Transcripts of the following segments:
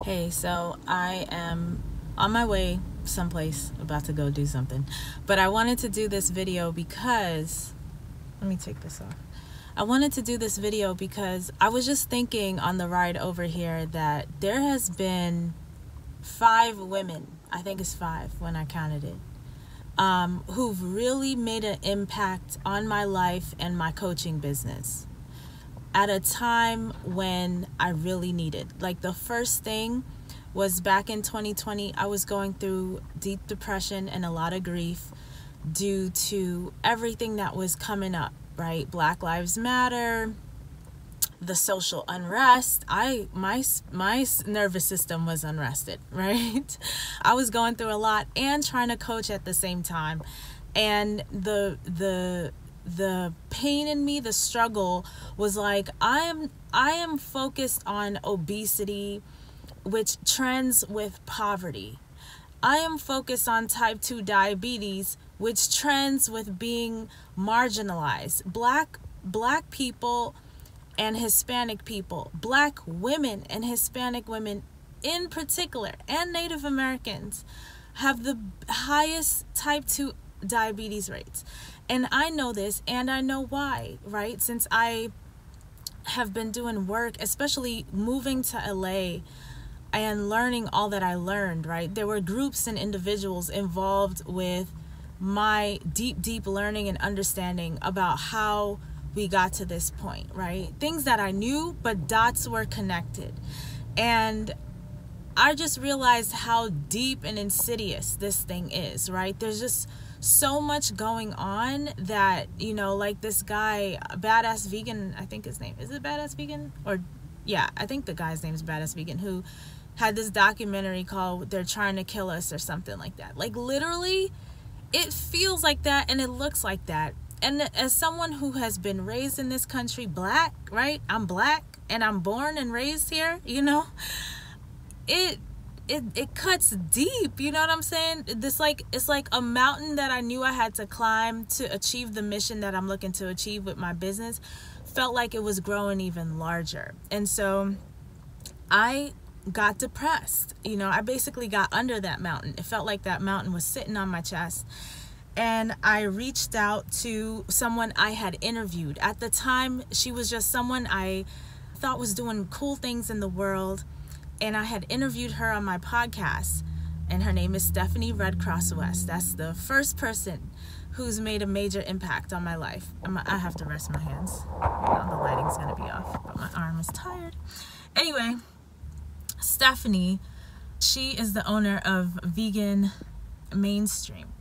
Hey, so I am on my way someplace, about to go do something. But I wanted to do this video because, let me take this off. I wanted to do this video because I was just thinking on the ride over here that there has been 5 women, I think it's 5 when I counted it, who've really made an impact on my life and my coaching business at a time when I really needed. Like, the first thing was back in 2020, I was going through deep depression and a lot of grief due to everything that was coming up, right? Black Lives Matter, the social unrest. My nervous system was unrested, right? I was going through a lot and trying to coach at the same time. And the pain in me, the struggle was like, I am focused on obesity, which trends with poverty. I am focused on type 2 diabetes, which trends with being marginalized. Black people and Hispanic people, Black women and Hispanic women in particular, and Native Americans have the highest type 2 diabetes rates. And I know this, and I know why, right? Since I have been doing work, especially moving to LA and learning all that I learned, right? There were groups and individuals involved with my deep learning and understanding about how we got to this point, right? Things that I knew, but dots were connected. And I just realized how deep and insidious this thing is, right? There's just so much going on that, like this guy, Badass Vegan, I think his name, is it Badass Vegan? Or, yeah, I think the guy's name is Badass Vegan, who had this documentary called They're Trying to Kill Us or something like that. Like, literally, it feels like that and it looks like that. And as someone who has been raised in this country, Black, right? I'm Black and I'm born and raised here, it cuts deep, you know what I'm saying? It's like a mountain that I knew I had to climb to achieve the mission that I'm looking to achieve with my business, felt like it was growing even larger. And so I got depressed. I basically got under that mountain. It felt like that mountain was sitting on my chest. And I reached out to someone I had interviewed. At the time, she was just someone I thought was doing cool things in the world. And I had interviewed her on my podcast. And her name is Stephanie Red Cross West. That's the first person who's made a major impact on my life. I have to rest my hands. The lighting's going to be off, but my arm is tired. Anyway, Stephanie, she is the owner of Vegan Mainstream.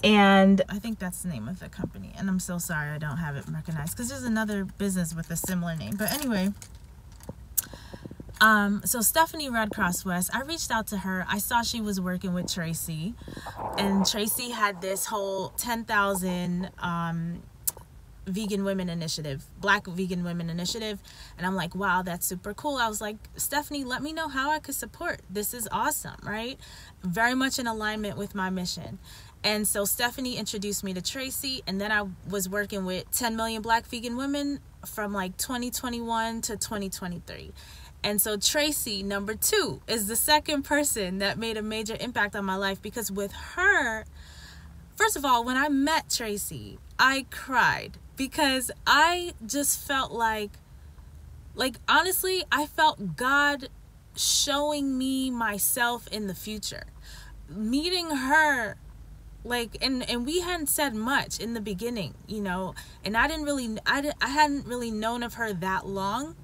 And I think that's the name of the company. And I'm so sorry I don't have it recognized, because there's another business with a similar name. But anyway, so Stephanie Red Cross West, I reached out to her. I saw she was working with Tracy. And Tracy had this whole 10,000 vegan women initiative, Black vegan women initiative. And I'm like, wow, that's super cool. I was like, Stephanie, let me know how I could support. This is awesome, right? Very much in alignment with my mission. And so Stephanie introduced me to Tracy, and then I was working with 10 million Black vegan women from like 2021 to 2023. And so Tracy, number 2, is the second person that made a major impact on my life, because with her, first of all, when I met Tracy, I cried because I just felt like honestly, I felt God showing me myself in the future. Meeting her, and we hadn't said much in the beginning, and I hadn't really known of her that long.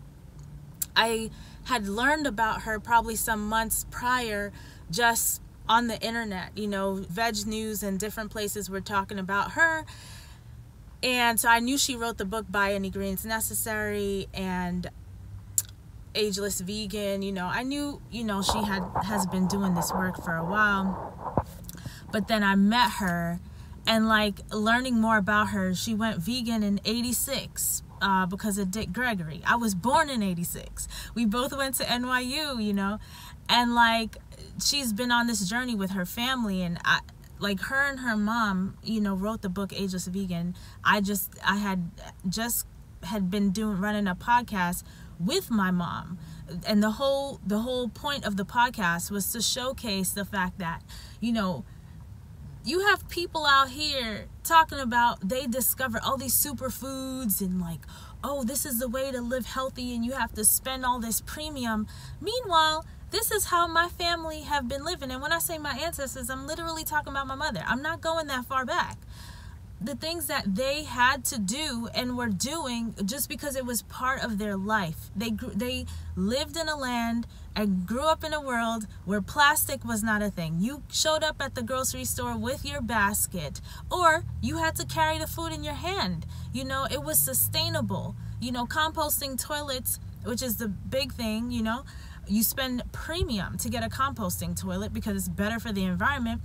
I had learned about her probably some months prior, just on the internet, Veg News and different places were talking about her. And so I knew she wrote the book By Any Greens Necessary and Ageless Vegan. I knew, she has been doing this work for a while. But then I met her, and learning more about her, she went vegan in 86 because of Dick Gregory. I was born in 86. We both went to NYU, and she's been on this journey with her family, and her and her mom, wrote the book Ageless Vegan. I had been running a podcast with my mom. And the whole point of the podcast was to showcase the fact that, you know, you have people out here talking about they discover all these superfoods and like, oh, this is the way to live healthy and you have to spend all this premium. Meanwhile, this is how my family have been living. And when I say my ancestors, I'm literally talking about my mother. I'm not going that far back. The things that they had to do and were doing just because it was part of their life. They lived in a land and grew up in a world where plastic was not a thing. You showed up at the grocery store with your basket, or you had to carry the food in your hand. You know, it was sustainable. You know, composting toilets, which is the big thing, you know, you spend premium to get a composting toilet because it's better for the environment.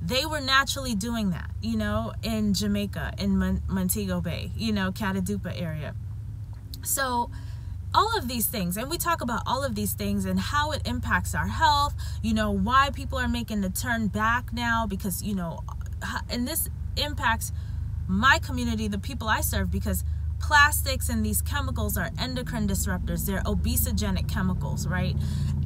They were naturally doing that, you know, in Jamaica, in Montego Bay, you know, Catadupa area. So all of these things, and we talk about all of these things and how it impacts our health, you know, why people are making the turn back now because, you know, and this impacts my community, the people I serve, because plastics and these chemicals are endocrine disruptors. They're obesogenic chemicals, right?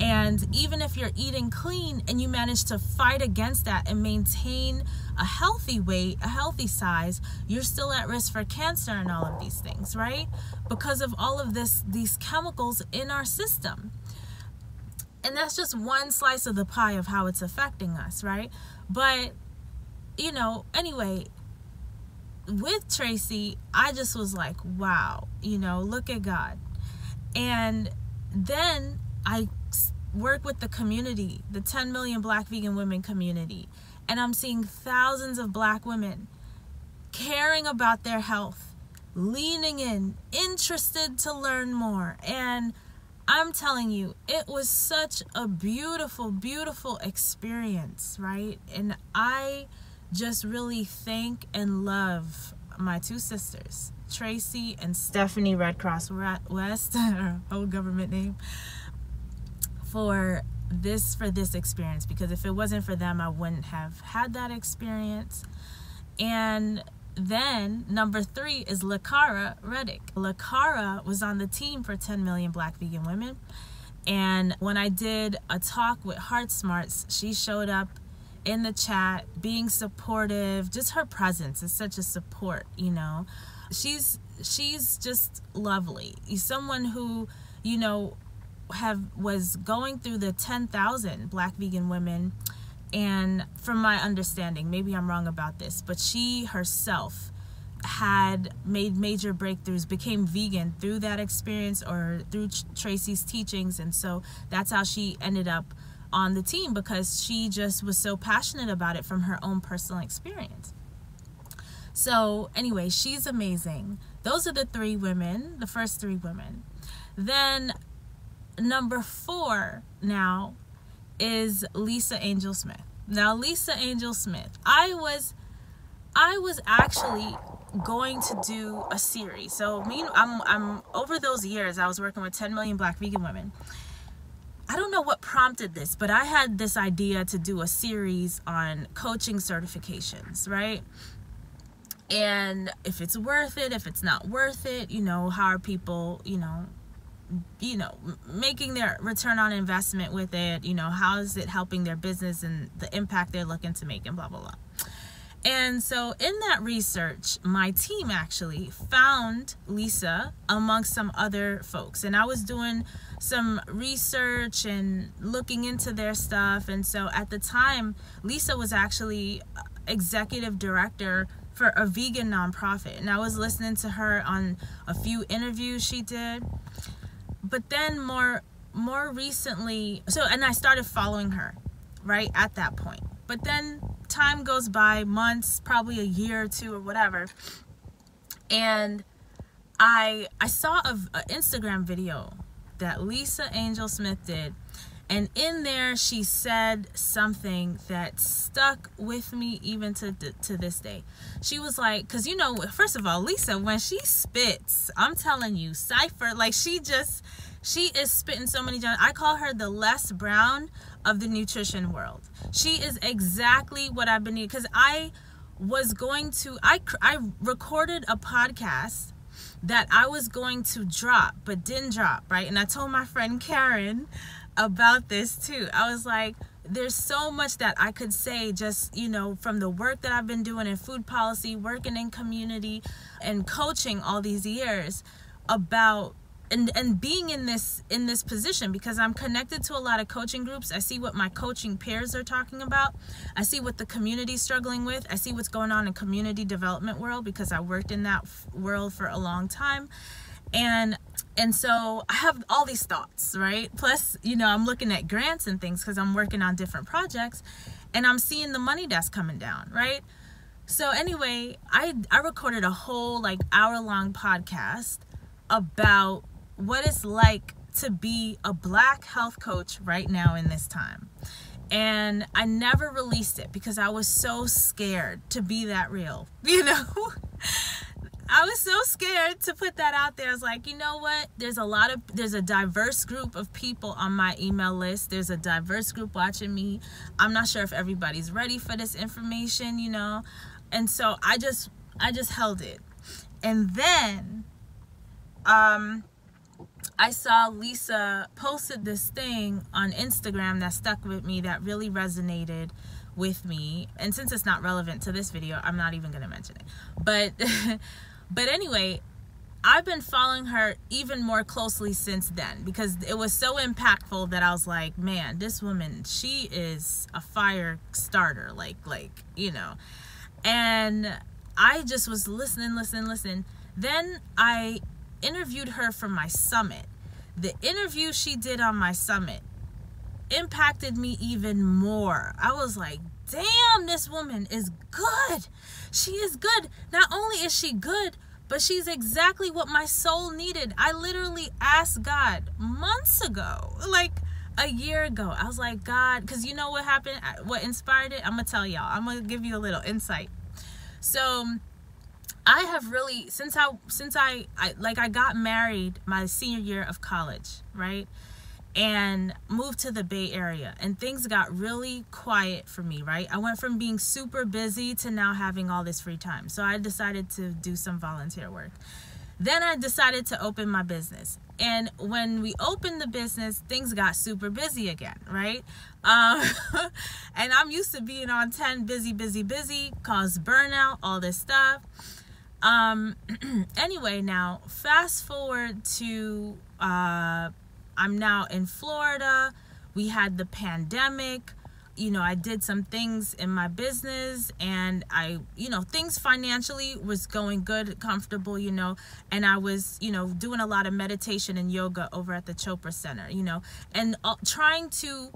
And even if you're eating clean and you manage to fight against that and maintain a healthy weight, a healthy size, you're still at risk for cancer and all of these things, right? Because of all of these chemicals in our system. And that's just one slice of the pie of how it's affecting us, right? But, you know, anyway, with Tracy, I just was like, wow, you know, look at God. And then I work with the community, the 10 million Black vegan women community, and I'm seeing thousands of Black women caring about their health, leaning in, interested to learn more. And I'm telling you, it was such a beautiful, beautiful experience, right? And I just really thank and love my two sisters, Tracy and Stephanie Red Cross West, her whole government name, for this experience, because if it wasn't for them, I wouldn't have had that experience. And then number 3 is LaCara Reddick. LaCara was on the team for 10 million Black vegan women, and when I did a talk with Heart Smarts, she showed up in the chat, being supportive. Just her presence is such a support, you know. She's just lovely. Someone who, you know, was going through the 10,000 Black vegan women, and from my understanding, maybe I'm wrong about this, but she herself had made major breakthroughs, became vegan through that experience or through Tracy's teachings, and so that's how she ended up on the team, because she just was so passionate about it from her own personal experience. So anyway, she's amazing. Those are the 3 women, the first 3 women. Then number 4 now is Lisa Angel Smith. Now Lisa Angel Smith, I was actually going to do a series. So I'm over those years I was working with 10 million Black vegan women. I don't know what prompted this, but I had this idea to do a series on coaching certifications, right? And if it's worth it, if it's not worth it, you know, how are people, you know, making their return on investment with it, you know, how is it helping their business and the impact they're looking to make, and blah, blah, blah. And so in that research, my team actually found Lisa amongst some other folks. And I was doing some research and looking into their stuff. And so at the time, Lisa was actually executive director for a vegan nonprofit. And I was listening to her on a few interviews she did. But then more recently, and I started following her right at that point. But then time goes by, months, probably a year or 2 or whatever, and I saw an Instagram video that Lisa Angel Smith did, and in there she said something that stuck with me even to this day. She was like, because you know, first of all, Lisa, when she spits, I'm telling you, cipher, like she is spitting so many gems. I call her the Les Brown of the nutrition world. She is exactly what I've been needing, because I recorded a podcast that I was going to drop, but didn't drop, right? And I told my friend Karen about this too. I was like, there's so much that I could say just, you know, from the work that I've been doing in food policy, working in community and coaching all these years about and being in this position, because I'm connected to a lot of coaching groups. I see what my coaching peers are talking about. I see what the community's struggling with. I see what's going on in community development world, because I worked in that world for a long time. And so I have all these thoughts, right? Plus, you know, I'm looking at grants and things because I'm working on different projects, and I'm seeing the money that's coming down, right? So anyway, I recorded a whole like hour-long podcast about what it's like to be a Black health coach right now in this time. And I never released it because I was so scared to be that real, you know? I was so scared to put that out there. I was like, you know what? There's a diverse group of people on my email list. There's a diverse group watching me. I'm not sure if everybody's ready for this information, you know? And so I just held it. And then, I saw Lisa posted this thing on Instagram that stuck with me, that really resonated with me. And since it's not relevant to this video, I'm not even going to mention it. But anyway, I've been following her even more closely since then, because it was so impactful that I was like, man, this woman, she is a fire starter, like, you know. And I just was listening. Then I interviewed her for my summit. The interview she did on my summit impacted me even more. I was like, damn, this woman is good. She is good. Not only is she good, but she's exactly what my soul needed. I literally asked God months ago, like a year ago. I was like, God, because you know what happened? What inspired it? I'm going to tell y'all. I'm going to give you a little insight. So I have really, since I got married my senior year of college, right? And moved to the Bay Area, and things got really quiet for me, right? I went from being super busy to now having all this free time. So I decided to do some volunteer work. Then I decided to open my business. And when we opened the business, things got super busy again, right? And I'm used to being on 10, busy, caused burnout, all this stuff. Anyway, now fast forward to, I'm now in Florida. We had the pandemic. You know, I did some things in my business, and things financially was going good, comfortable, you know, and I was, doing a lot of meditation and yoga over at the Chopra Center, and trying to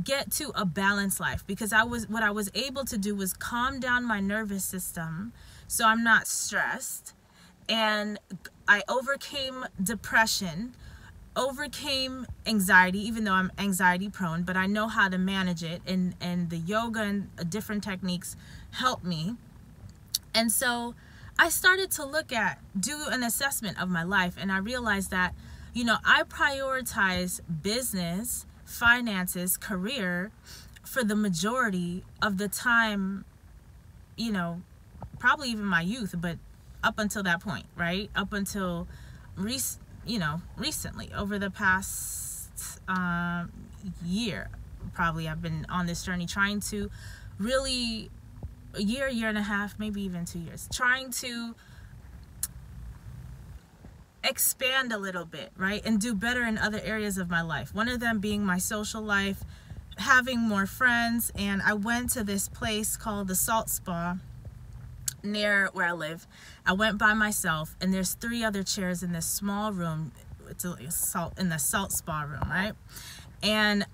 get to a balanced life, because what I was able to do was calm down my nervous system so I'm not stressed, and I overcame depression, overcame anxiety, even though I'm anxiety prone, but I know how to manage it, and the yoga and different techniques help me. And so I started to do an assessment of my life, and I realized that, I prioritize business, finances, career for the majority of the time, probably even my youth, but up until that point, right? Up until recently, over the past year, probably, I've been on this journey trying to really, a year and a half, maybe even 2 years, trying to expand a little bit, right? And do better in other areas of my life. One of them being my social life, having more friends. And I went to this place called the Salt Spa near where I live. I went by myself, and there's 3 other chairs in this small room. It's in the Salt Spa room, right? And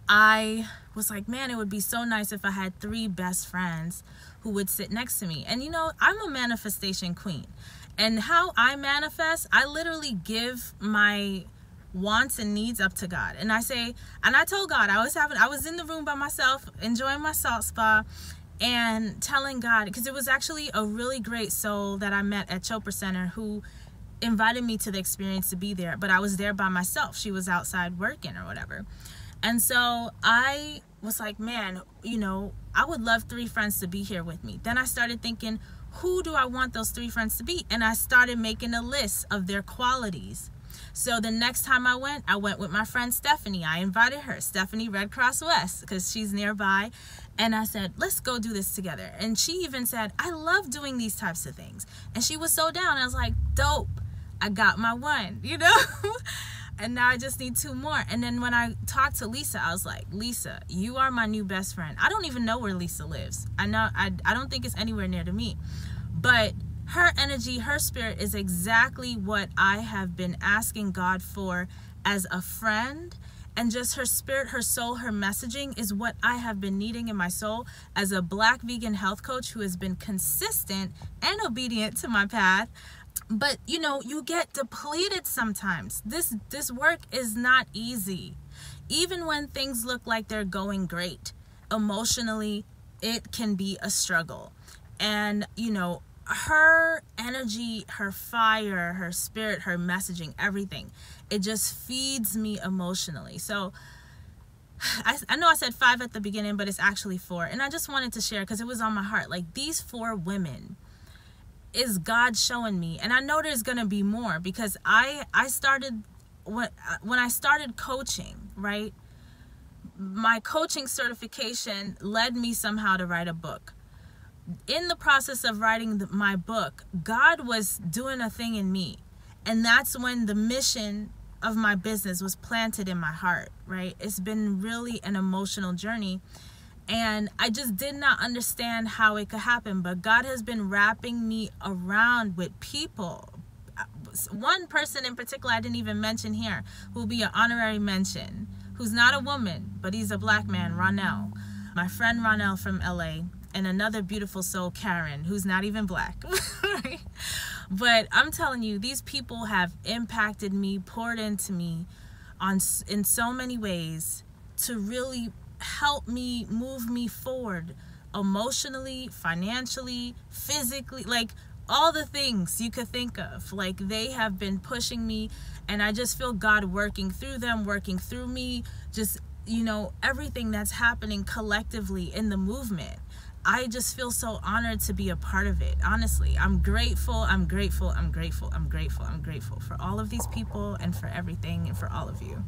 I was like, man, it would be so nice if I had 3 best friends who would sit next to me. And I'm a manifestation queen, and how I manifest, I literally give my wants and needs up to God. And I told God, I was in the room by myself enjoying my salt spa, and telling God, because it was actually a really great soul that I met at Chopra Center who invited me to the experience to be there, but I was there by myself. She was outside working or whatever. And so I was like, man, I would love 3 friends to be here with me. Then I started thinking, who do I want those 3 friends to be? And I started making a list of their qualities. So the next time I went with my friend Stephanie. I invited her, Stephanie Red Cross West, because she's nearby. And I said, let's go do this together. And she even said, I love doing these types of things. And she was so down. I was like, dope. I got my one, you know? And now I just need 2 more. And then when I talked to Lisa, I was like, Lisa, you are my new best friend. I don't even know where Lisa lives. I don't think it's anywhere near to me. But her energy, her spirit is exactly what I have been asking God for as a friend. And just her spirit, her soul, her messaging is what I have been needing in my soul as a Black vegan health coach who has been consistent and obedient to my path. But, you know, you get depleted sometimes. This work is not easy. Even when things look like they're going great, emotionally, it can be a struggle. And, you know, her energy, her fire, her spirit, her messaging, everything, it just feeds me emotionally. So I know I said 5 at the beginning, but it's actually 4. And I just wanted to share because it was on my heart. Like, these 4 women is God showing me. And I know there's going to be more because I started, when I started coaching, right? My coaching certification led me somehow to write a book. In the process of writing my book, God was doing a thing in me. And that's when the mission of my business was planted in my heart, right? It's been really an emotional journey. And I just did not understand how it could happen. But God has been wrapping me around with people. One person in particular I didn't even mention here, who will be an honorary mention, who's not a woman, but he's a Black man, Ronell. My friend Ronell from LA. And another beautiful soul, Karen, who's not even Black. But I'm telling you, these people have impacted me, poured into me in so many ways to really help me, move me forward emotionally, financially, physically, like all the things you could think of. Like, they have been pushing me, and I just feel God working through them, working through me, just, you know, everything that's happening collectively in the movement. I just feel so honored to be a part of it. Honestly, I'm grateful. I'm grateful. I'm grateful. I'm grateful. I'm grateful for all of these people and for everything and for all of you.